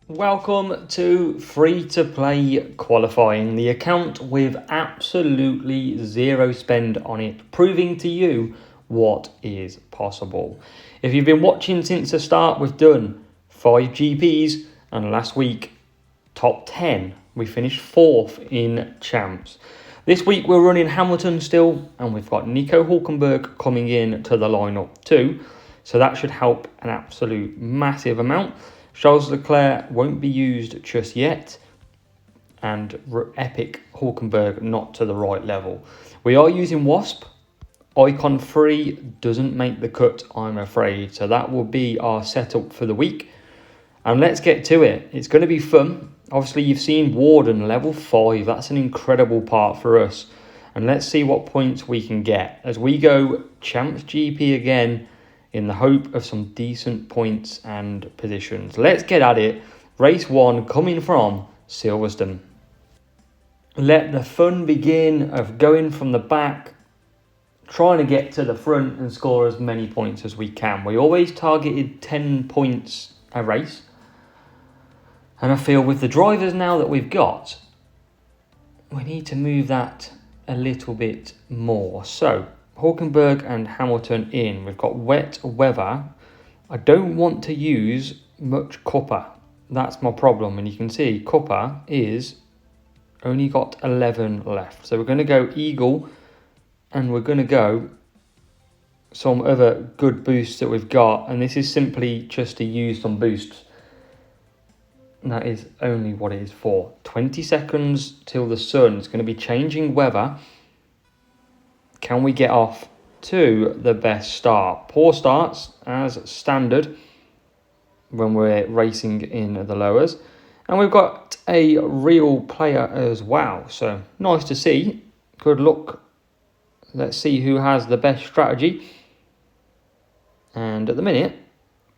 Welcome to free-to-play qualifying, the account with absolutely zero spend on it, proving to you what is possible. If you've been watching since the start, we've done 5 GPs, and last week, top 10. We finished 4th in Champs. This week we're running Hamilton still, and we've got Nico Hulkenberg coming in to the lineup too, so that should help an absolute massive amount. Charles Leclerc won't be used just yet, and Epic Hulkenberg not to the right level. We are using Wasp. Icon 3 doesn't make the cut, I'm afraid, so that will be our setup for the week. And let's get to it. It's going to be fun. Obviously, you've seen Warden level 5. That's an incredible part for us. And let's see what points we can get as we go Champs GP again, in the hope of some decent points and positions. Let's get at it. Race 1 coming from Silverstone. Let the fun begin of going from the back, trying to get to the front and score as many points as we can. We always targeted 10 points a race. And I feel with the drivers now that we've got, we need to move that a little bit more. So, Hulkenberg and Hamilton in. We've got wet weather. I don't want to use much copper. That's my problem. And you can see copper is only got 11 left. So we're going to go Eagle, and we're going to go some other good boosts that we've got. And this is simply just to use some boosts. And that is only what it is for. 20 seconds till the sun. It's going to be changing weather. Can we get off to the best start? Poor starts as standard when we're racing in the lowers. And we've got a real player as well. So nice to see. Good luck. Let's see who has the best strategy. And at the minute,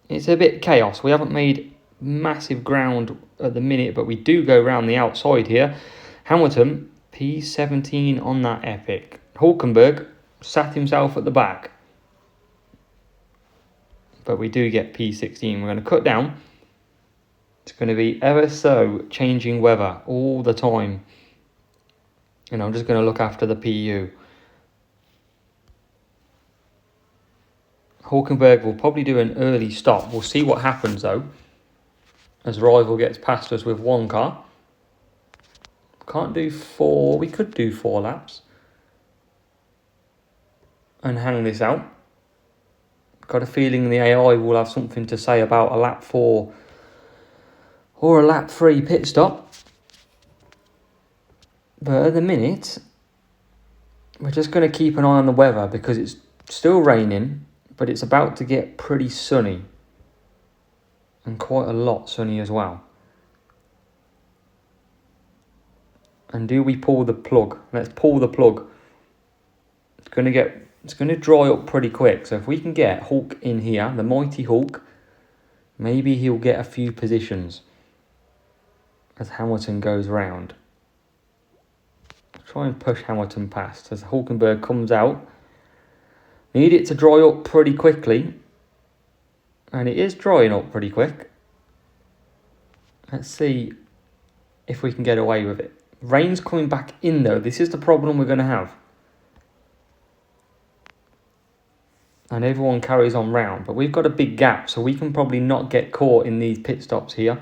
it's a bit chaos. We haven't made massive ground at the minute, but we do go around the outside here. Hamilton, P17 on that Epic. Hulkenberg sat himself at the back. But we do get P16. We're going to cut down. It's going to be ever so changing weather all the time. And I'm just going to look after the PU. Hulkenberg will probably do an early stop. We'll see what happens though, as rival gets past us with one car. Can't do 4. We could do 4 laps and hang this out. Got a feeling the AI will have something to say about a lap 4 or a lap 3 pit stop. But at the minute, we're just going to keep an eye on the weather because it's still raining, but it's about to get pretty sunny. And quite a lot sunny as well. And do we pull the plug? Let's pull the plug. It's going to dry up pretty quick. So if we can get Hulk in here, the mighty Hulk, maybe he'll get a few positions as Hamilton goes round. Try and push Hamilton past as Hulkenberg comes out. Need it to dry up pretty quickly. And it is drying up pretty quick. Let's see if we can get away with it. Rain's coming back in though. This is the problem we're going to have. And everyone carries on round. But we've got a big gap, so we can probably not get caught in these pit stops here.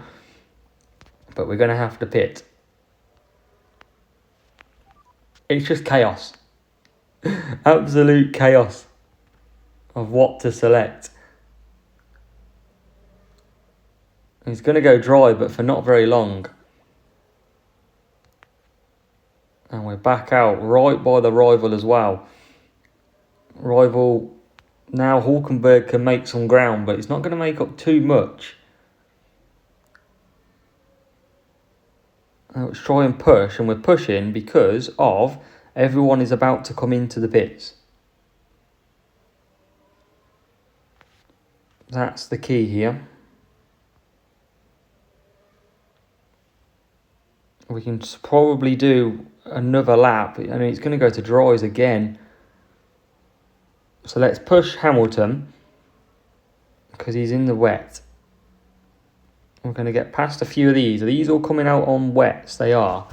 But we're going to have to pit. It's just chaos. Absolute chaos of what to select. He's going to go dry, but for not very long. And we're back out right by the rival as well. Rival, now Hulkenberg can make some ground, but it's not going to make up too much. Now let's try and push, and we're pushing because of everyone is about to come into the pits. That's the key here. We can probably do another lap. I mean, it's going to go to dries again. So let's push Hamilton because he's in the wet. We're going to get past a few of these. Are these all coming out on wets? They are.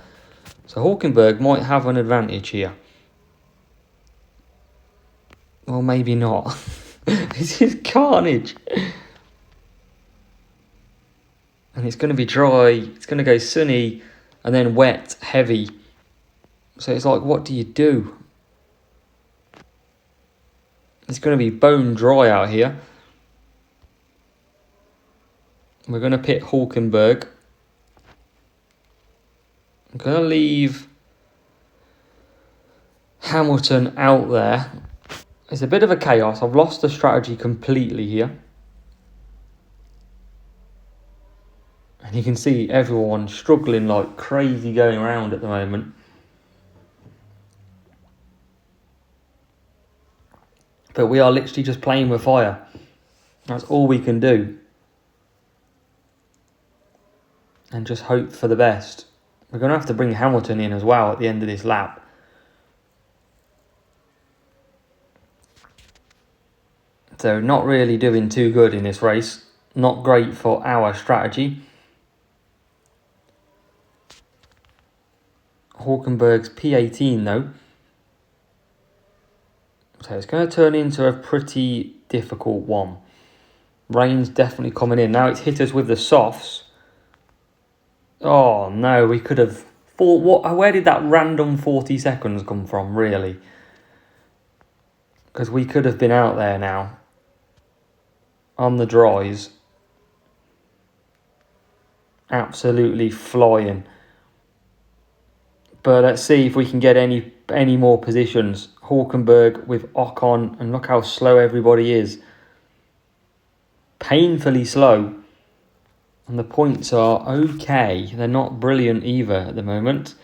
So Hulkenberg might have an advantage here. Or maybe not. This is carnage. And it's going to be dry. It's going to go sunny. And then wet, heavy. So it's like, what do you do? It's going to be bone dry out here. We're going to pit Hulkenberg. I'm going to leave Hamilton out there. It's a bit of a chaos. I've lost the strategy completely here. And you can see everyone struggling like crazy going around at the moment. But we are literally just playing with fire. That's all we can do. And just hope for the best. We're going to have to bring Hamilton in as well at the end of this lap. So not really doing too good in this race. Not great for our strategy. Hulkenberg's P18 though. So it's going to turn into a pretty difficult one. Rain's definitely coming in. Now it's hit us with the softs. Oh no, we could have thought, where did that random 40 seconds come from, really? Because we could have been out there now. On the dries. Absolutely flying. But let's see if we can get any more positions. Hulkenberg with Ocon, and look how slow everybody is. Painfully slow. And the points are okay. They're not brilliant either at the moment.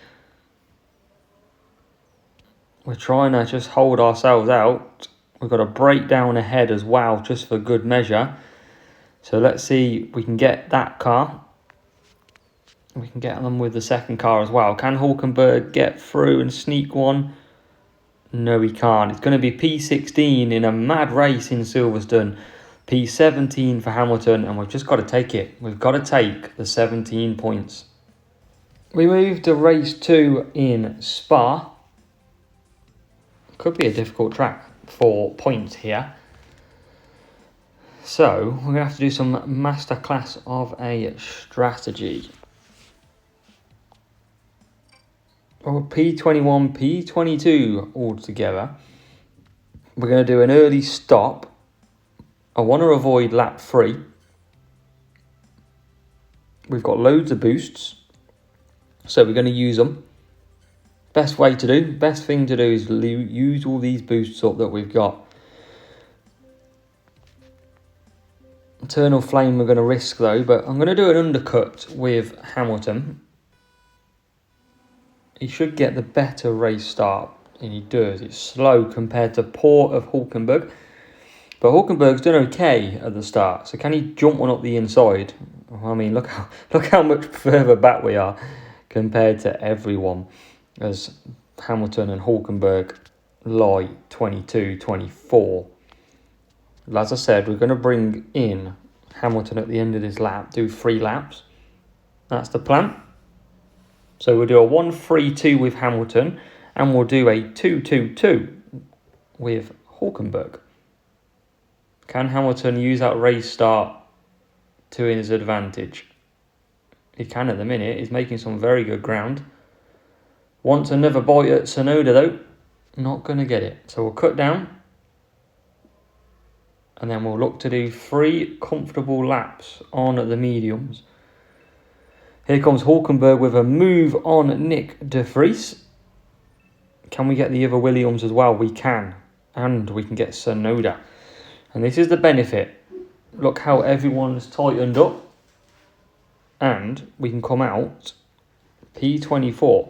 We're trying to just hold ourselves out. We've got a breakdown ahead as well, just for good measure. So let's see if we can get that car. We can get them with the second car as well. Can Hulkenberg get through and sneak one? No, he can't. It's going to be P16 in a mad race in Silverstone. P17 for Hamilton, and we've just got to take it. We've got to take the 17 points. We move to race 2 in Spa. Could be a difficult track for points here. So, we're going to have to do some masterclass of a strategy. Or P21, P22 all together. We're going to do an early stop. I want to avoid lap 3. We've got loads of boosts, so we're going to use them. Best thing to do is use all these boosts up that we've got. Eternal Flame we're going to risk though, but I'm going to do an undercut with Hamilton. He should get the better race start, and he does. It's slow compared to poor of Hulkenberg. But Hulkenberg's done okay at the start. So can he jump one up the inside? I mean, look how much further back we are compared to everyone. As Hamilton and Hulkenberg lie 22, 24. As I said, we're going to bring in Hamilton at the end of this lap. Do 3 laps. That's the plan. So we'll do a 1-3-2 with Hamilton. And we'll do a 2-2-2 with Hulkenberg. Can Hamilton use that race start to his advantage? He can at the minute. He's making some very good ground. Wants another bite at Tsunoda though. Not going to get it. So we'll cut down. And then we'll look to do 3 comfortable laps on the mediums. Here comes Hulkenberg with a move on Nick de Vries. Can we get the other Williams as well? We can. And we can get Tsunoda. And this is the benefit. Look how everyone's tightened up. And we can come out P24.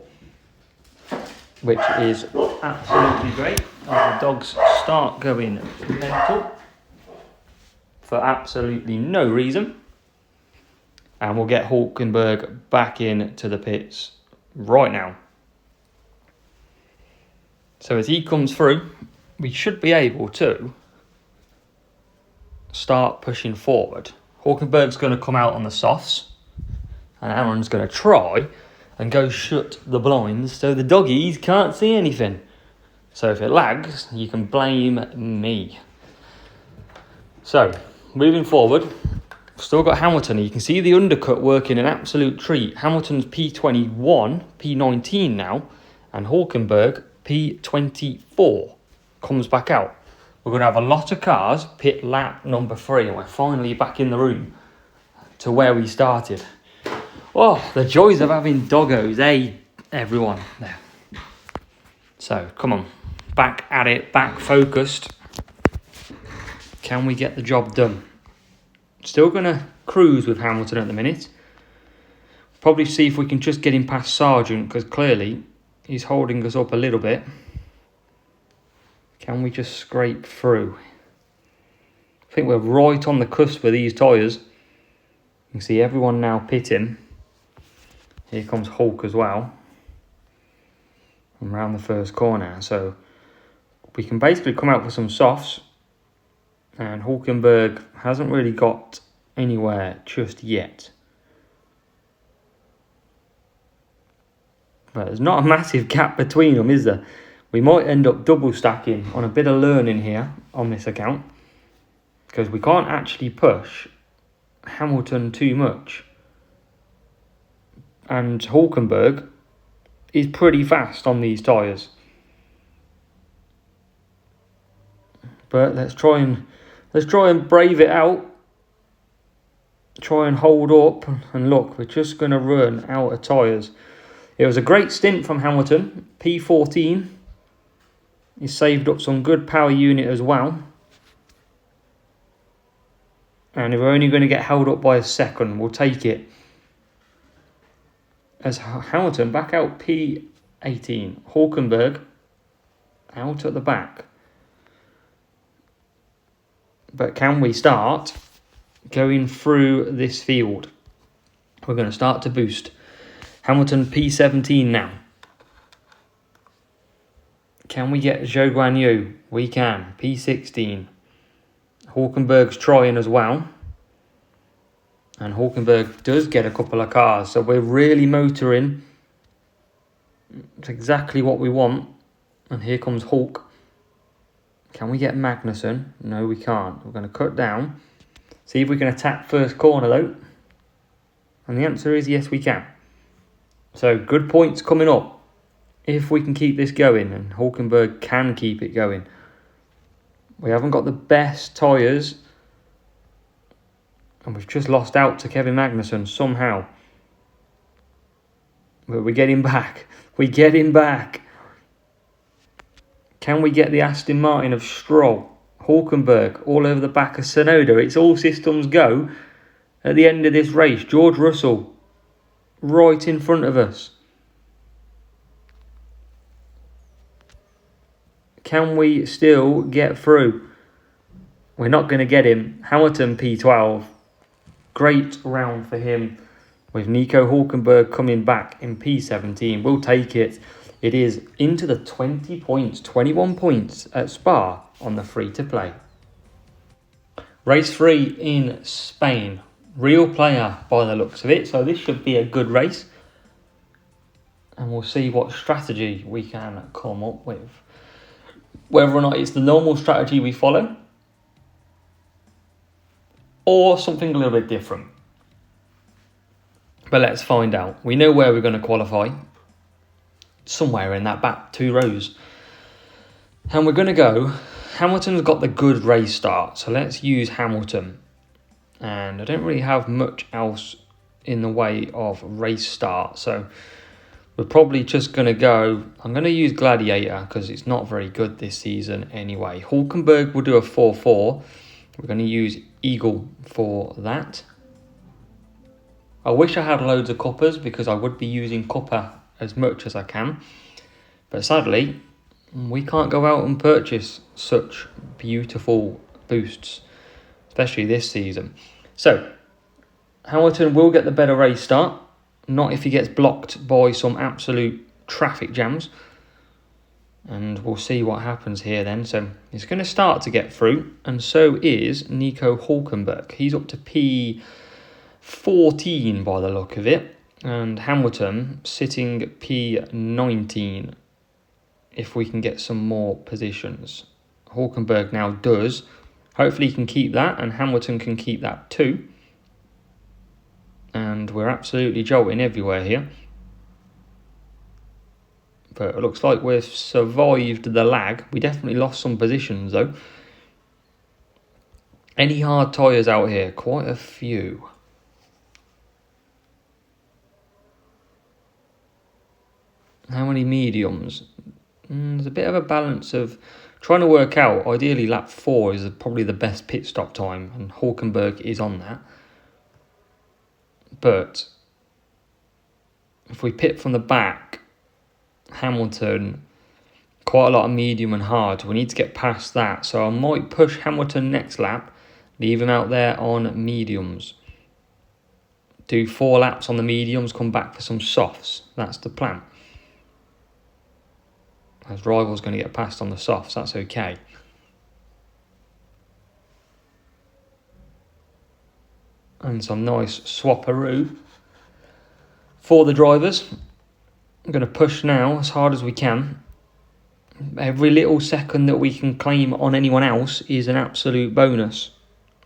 Which is absolutely great. As the dogs start going mental. For absolutely no reason. And we'll get Hulkenberg back into the pits right now. So as he comes through, we should be able to start pushing forward. Hulkenberg's going to come out on the softs. And Aaron's going to try and go shut the blinds so the doggies can't see anything. So if it lags, you can blame me. So, moving forward, still got Hamilton. You can see the undercut working an absolute treat. Hamilton's P21, P19 now, and Hulkenberg P24 comes back out. We're going to have a lot of cars pit lap number 3, and we're finally back in the room to where we started. Oh, the joys of having doggos, eh, everyone? There. So, come on, back at it, back focused. Can we get the job done? Still going to cruise with Hamilton at the minute. Probably see if we can just get him past Sargent, because clearly he's holding us up a little bit. Can we just scrape through? I think we're right on the cusp with these tyres. You can see everyone now pitting. Here comes Hulk as well. And round the first corner. So we can basically come out for some softs. And Hulkenberg hasn't really got anywhere just yet. But there's not a massive gap between them, is there? We might end up double stacking on a bit of learning here on this account. Because we can't actually push Hamilton too much. And Hulkenberg is pretty fast on these tyres. But let's try and brave it out. Try and hold up. And look, we're just going to run out of tyres. It was a great stint from Hamilton. P14. He saved up some good power unit as well. And if we're only going to get held up by a second, we'll take it. As Hamilton back out P18. Hulkenberg out at the back. But can we start going through this field? We're going to start to boost. Hamilton P17 now. Can we get Zhou Guanyu? We can. P16. Hulkenberg's trying as well. And Hulkenberg does get a couple of cars. So we're really motoring. It's exactly what we want. And here comes Hulk. Can we get Magnussen? No, we can't. We're going to cut down. See if we can attack first corner though. And the answer is yes, we can. So good points coming up. If we can keep this going. And Hulkenberg can keep it going. We haven't got the best tyres. And we've just lost out to Kevin Magnussen somehow. But we get him back. We get him back. Can we get the Aston Martin of Stroll? Hulkenberg all over the back of Tsunoda. It's all systems go at the end of this race. George Russell right in front of us. Can we still get through? We're not going to get him. Hamilton P12. Great round for him. With Nico Hulkenberg coming back in P17. We'll take it. It is into the 20 points, 21 points at Spa on the free-to-play. Race 3 in Spain. Real player by the looks of it, so this should be a good race. And we'll see what strategy we can come up with. Whether or not it's the normal strategy we follow, or something a little bit different. But let's find out. We know where we're going to qualify. Somewhere in that back 2 rows. And we're going to go. Hamilton's got the good race start. So let's use Hamilton. And I don't really have much else in the way of race start. So we're probably just going to go. I'm going to use Gladiator because it's not very good this season anyway. Hulkenberg will do a 4-4. We're going to use Eagle for that. I wish I had loads of cuppers because I would be using cupper as much as I can. But sadly, we can't go out and purchase such beautiful boosts, especially this season. So, Hamilton will get the better race start. Not if he gets blocked by some absolute traffic jams. And we'll see what happens here then. So, he's going to start to get through. And so is Nico Hulkenberg. He's up to 14 by the look of it. And Hamilton sitting P19 if we can get some more positions. Hulkenberg now does. Hopefully he can keep that, and Hamilton can keep that too. And we're absolutely jolting everywhere here. But it looks like we've survived the lag. We definitely lost some positions though. Any hard tyres out here? Quite a few. How many mediums? There's a bit of a balance of trying to work out. Ideally lap 4 is probably the best pit stop time, and Hulkenberg is on that. But if we pit from the back, Hamilton, quite a lot of medium and hard. We need to get past that. So I might push Hamilton next lap, leave him out there on mediums. Do 4 laps on the mediums, come back for some softs. That's the plan. As rival's going to get past on the softs, that's okay. And some nice swapperoo for the drivers. I'm going to push now as hard as we can. Every little second that we can claim on anyone else is an absolute bonus.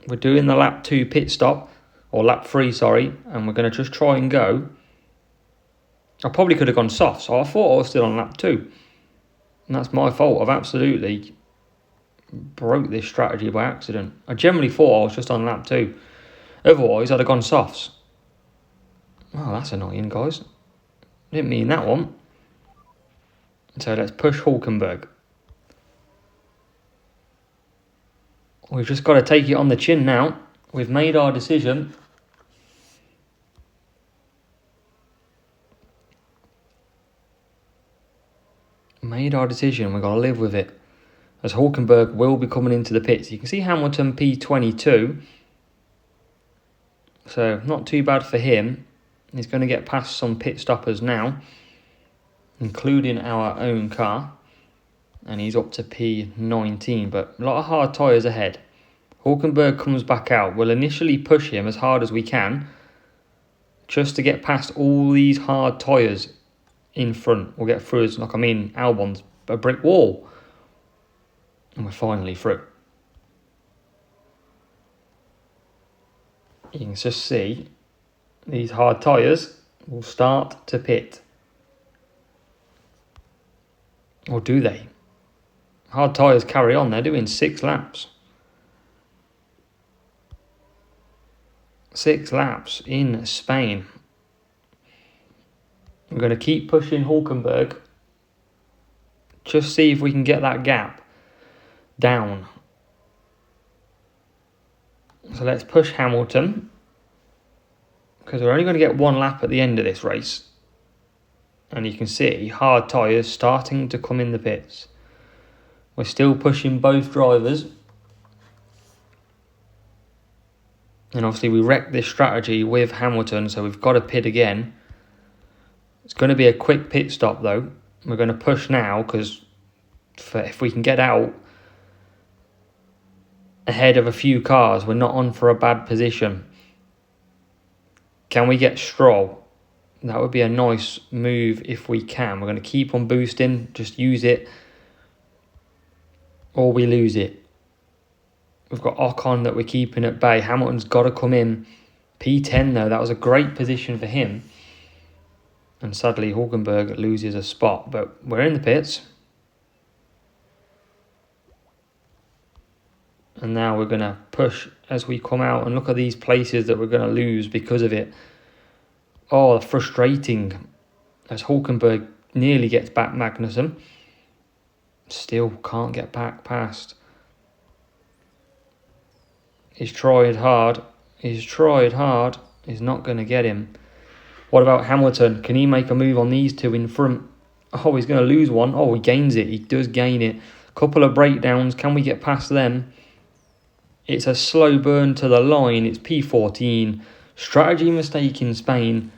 We're doing the lap 2 pit stop, or lap 3, sorry, and we're going to just try and go. I probably could have gone soft, so I thought I was still on lap 2. And that's my fault. I've absolutely broke this strategy by accident. I generally thought I was just on lap 2. Otherwise, I'd have gone softs. Oh, that's annoying, guys. Didn't mean that one. So let's push Hulkenberg. We've just got to take it on the chin now. We've made our decision. We've got to live with it. As Hulkenberg will be coming into the pits. You can see Hamilton P22. So not too bad for him. He's going to get past some pit stoppers now, including our own car. And he's up to P19, but a lot of hard tyres ahead. Hulkenberg comes back out. We'll initially push him as hard as we can, just to get past all these hard tyres in front. We'll get through as, Albon's a brick wall. And we're finally through. You can just see these hard tyres will start to pit. Or do they? Hard tyres carry on. They're doing 6 laps. 6 laps in Spain. We're going to keep pushing Hulkenberg. Just see if we can get that gap down. So let's push Hamilton, because we're only going to get 1 lap at the end of this race. And you can see hard tyres starting to come in the pits. We're still pushing both drivers. And obviously we wrecked this strategy with Hamilton, so we've got to pit again. It's going to be a quick pit stop though. We're going to push now, because if we can get out ahead of a few cars, we're not on for a bad position. Can we get Stroll? That would be a nice move if we can. We're going to keep on boosting, just use it, or we lose it. We've got Ocon that we're keeping at bay. Hamilton's got to come in. P10 though, that was a great position for him. And sadly Hulkenberg loses a spot, but we're in the pits. And now we're going to push as we come out, and look at these places that we're going to lose because of it. Oh, frustrating. As Hulkenberg nearly gets back Magnussen. Still can't get back past. He's tried hard. He's not going to get him. What about Hamilton? Can he make a move on these two in front? Oh, he's going to lose one. Oh, he gains it. He does gain it. Couple of breakdowns. Can we get past them? It's a slow burn to the line. It's P14. Strategy mistake in Spain,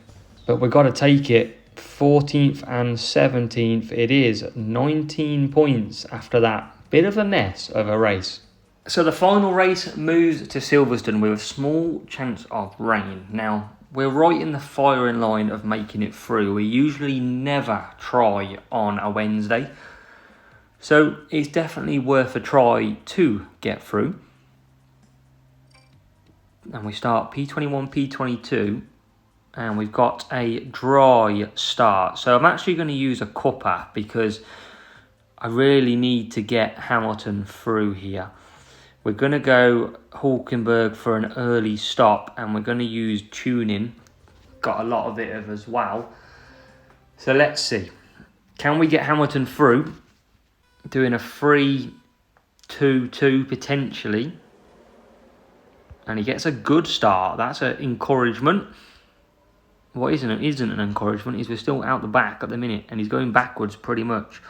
but we've got to take it. 14th and 17th. It is 19 points after that bit of a mess of a race. So the final race moves to Silverstone with a small chance of rain. Now, we're right in the firing line of making it through. We usually never try on a Wednesday. So it's definitely worth a try to get through. And we start P21, P22. And we've got a dry start. So I'm actually going to use a cupper because I really need to get Hamilton through here. We're going to go Hulkenberg for an early stop, and we're going to use tuning. Got a lot of it as well. So let's see. Can we get Hamilton through? Doing a 3-2-2 potentially. And he gets a good start. That's an encouragement. What isn't an encouragement is we're still out the back at the minute, and he's going backwards pretty much.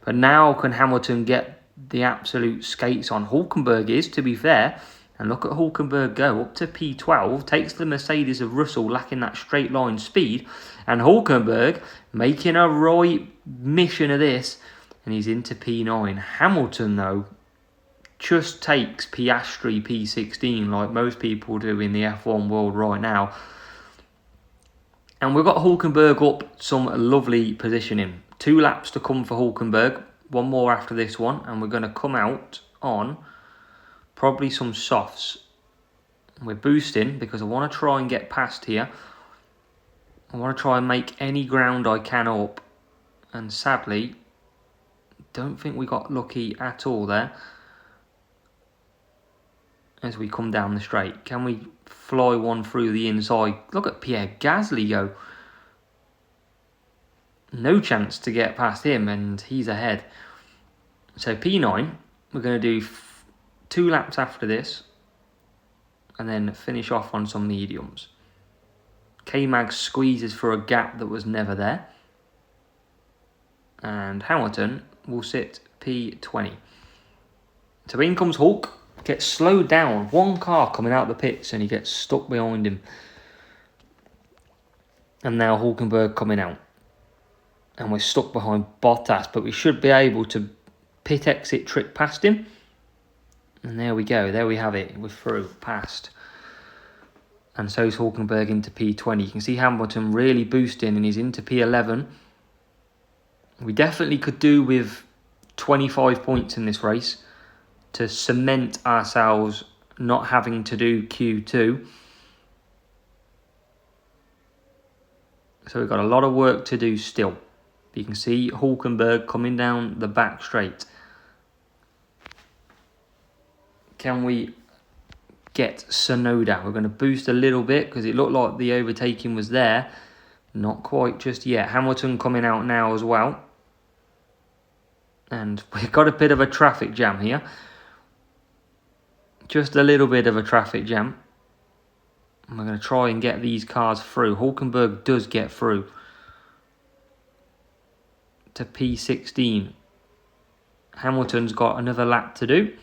But now can Hamilton get the absolute skates on? Hulkenberg is, to be fair, and look at Hulkenberg go up to P12, takes the Mercedes of Russell lacking that straight line speed, and Hulkenberg making a right mission of this, and he's into P9. Hamilton, though, just takes Piastri P16 like most people do in the F1 world right now. And we've got Hulkenberg up some lovely positioning. 2 laps to come for Hulkenberg. 1 more after this one. And we're going to come out on probably some softs. We're boosting because I want to try and get past here. I want to try and make any ground I can up. And sadly, don't think we got lucky at all there. As we come down the straight. Can we fly one through the inside? Look at Pierre Gasly go. No chance to get past him, and he's ahead. So P9, we're going to do 2 laps after this, and then finish off on some mediums. K-Mag squeezes for a gap that was never there. And Hamilton will sit P20. So in comes Hulk. Gets slowed down. 1 car coming out the pits and he gets stuck behind him. And now Hulkenberg coming out. And we're stuck behind Bottas, but we should be able to pit exit trick past him. And there we go. There we have it. We're through. Past. And so is Hulkenberg into P20. You can see Hamilton really boosting and he's into P11. We definitely could do with 25 points in this race to cement ourselves not having to do Q2. So we've got a lot of work to do still. You can see Hulkenberg coming down the back straight. Can we get Tsunoda? We're going to boost a little bit because it looked like the overtaking was there. Not quite just yet. Hamilton coming out now as well. And we've got a bit of a traffic jam here. Just a little bit of a traffic jam. And we're going to try and get these cars through. Hulkenberg does get through to P16. Hamilton's got another lap to do.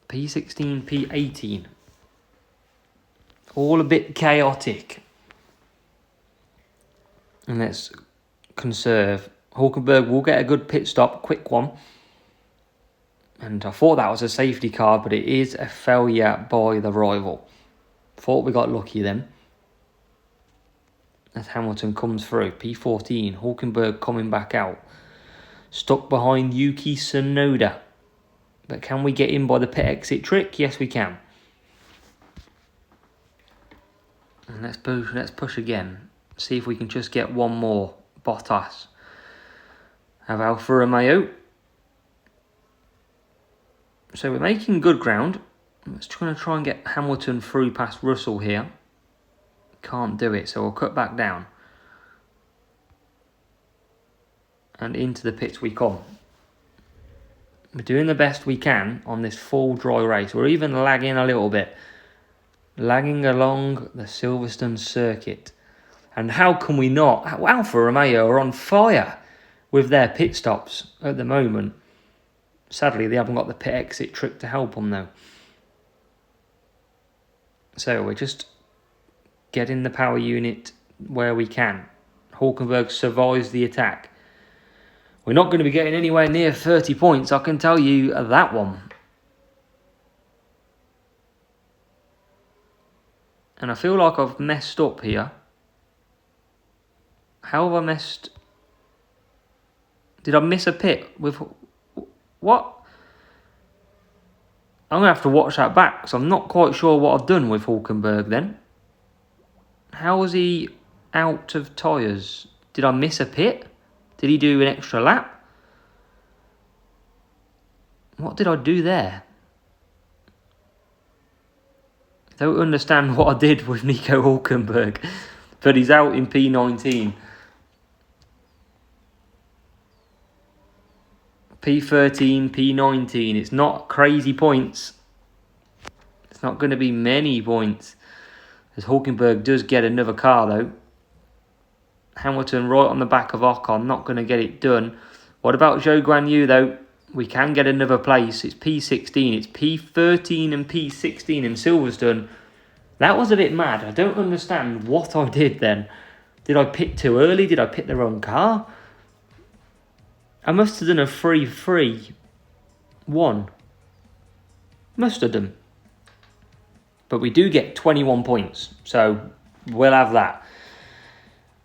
P16, P18. All a bit chaotic. And let's conserve. Hulkenberg will get a good pit stop, quick one. And I thought that was a safety car, but it is a failure by the rival. Thought we got lucky then. As Hamilton comes through. P14. Hulkenberg coming back out. Stuck behind Yuki Tsunoda. But can we get in by the pit exit trick? Yes, we can. And let's push again. See if we can just get one more. Bottas. Have Alfa Romeo. So we're making good ground. Let's try and get Hamilton through past Russell here. Can't do it, so we'll cut back down. And into the pits we come. We're doing the best we can on this full dry race. We're even lagging a little bit. Lagging along the Silverstone circuit. And how can we not? Alfa Romeo are on fire with their pit stops at the moment. Sadly, they haven't got the pit exit trick to help them though. So we're just getting the power unit where we can. Hulkenberg survives the attack. We're not going to be getting anywhere near 30 points, I can tell you that one. And I feel like I've messed up here. How have I messed? Did I miss a pit with... What? I'm going to have to watch that back, because I'm not quite sure what I've done with Hulkenberg then. How was he out of tyres? Did I miss a pit? Did he do an extra lap? What did I do there? I don't understand what I did with Nico Hulkenberg, but he's out in P19. P13, P19. It's not crazy points. It's not going to be many points. As Hulkenberg does get another car though. Hamilton right on the back of Ocon, not going to get it done. What about Zhou Guanyu though? We can get another place. It's P16. It's P13 and P16 in Silverstone. That was a bit mad. I don't understand what I did then. Did I pit too early? Did I pit the wrong car? I must have done a 3-3-1. Must have done. But we do get 21 points. So we'll have that.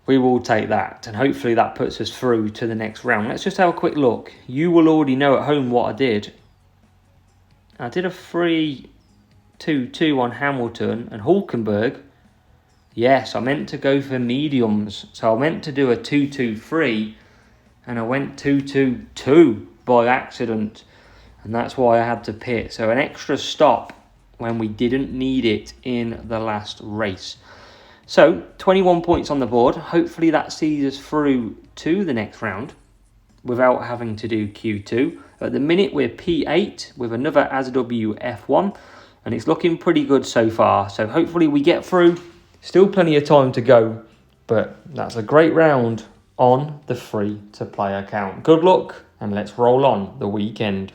We will take that. And hopefully that puts us through to the next round. Let's just have a quick look. You will already know at home what I did. I did a 3-2-2 on Hamilton and Hulkenberg. Yes, I meant to go for mediums. So I meant to do a 2-2-3. And I went 2-2-2 by accident. And that's why I had to pit. So an extra stop when we didn't need it in the last race. So 21 points on the board. Hopefully that sees us through to the next round without having to do Q2. At the minute we're P8 with another ASW F1. And it's looking pretty good so far. So hopefully we get through. Still plenty of time to go. But that's a great round on the free-to-play account. Good luck, and let's roll on the weekend.